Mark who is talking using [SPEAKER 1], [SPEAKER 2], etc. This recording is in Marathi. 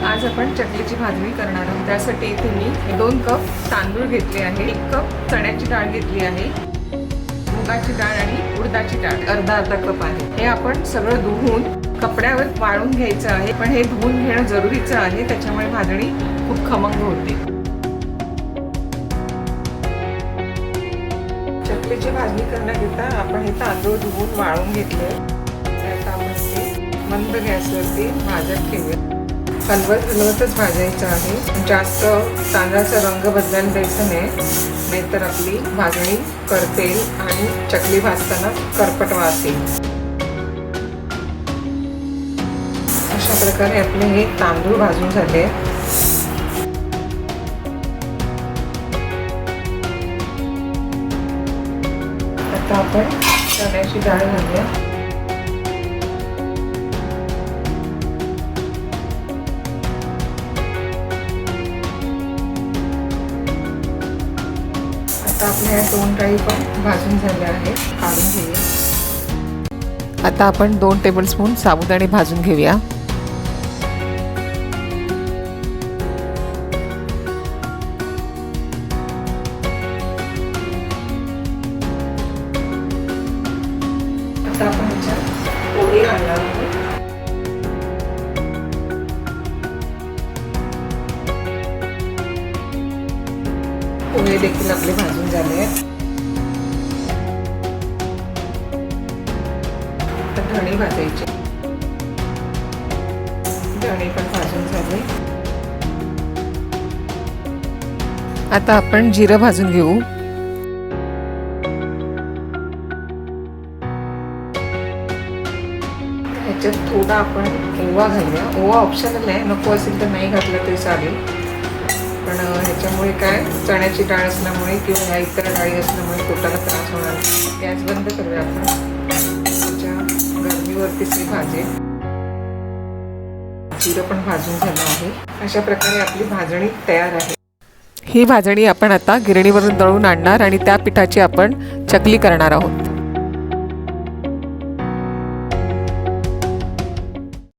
[SPEAKER 1] आज आपण चकलीची भाजणी करणार आहोत। त्यासाठी इथे मी 2 कप तांदूळ घेतले आहे, 1 कप चण्याची डाळ घेतली आहे, मुगाची डाळ आणि उडदाची डाळ अर्धा कप आहे। हे आपण सगळं धुवून कपड्यावर वाळून घ्यायचं आहे, पण हे धुवून घेणं जरुरीचं आहे, त्याच्यामुळे भाजणी खूप खमंग होते। चकलीची भाजणी करण्याकरिता आपण हे तांदूळ धुवून वाळून घेतले। आता आपण ते मंद गॅसवरती भाजत ठेवूया। हलवतच भाजायचं आहे, जास्त तांदळाचा रंग बदलायला द्यायचा नाही, नाहीतर आपली भाजणी करपेल आणि चकली भाजताना करपट वास येईल। अशा प्रकारे आपले हे तांदूळ भाजून झाले। आता आपण चण्याची डाळ घालूया। आता आपल्या 2 डाळी पण भाजून झाल्या आहेत, काढून घेऊया। आता आपण 2 टेबलस्पून साबुदाणे भाजून घेऊया। आता आपण ह्याच्यात पोहे घालणार आहोत। पोहे देखील आपले भाजून झाले आहेत। आता धणे भाजायचे, धणे पण भाजून झाले। आता आपण जिरं भाजून घेऊ। ह्याच्यात थोडा आपण ओवा घालूया। ओवा ऑप्शनल आहे, नको असेल तर नाही घातलं तरी चालेल, पण ह्याच्यामुळे काय चण्याची डाळ असल्यामुळे किंवा ह्या इतर डाळी असल्यामुळे पोटाला त्रास होणार। गॅस बंद करूया आपण। त्याच्या गरमीवरती ती भाजेल। जिरं पण भाजून झालं आहे। अशा प्रकारे आपली भाजणी तयार आहे। ही भाजणी आपण आता गिरणीवरून दळून आणणार आणि त्या पिठाची आपण चकली करणार आहोत।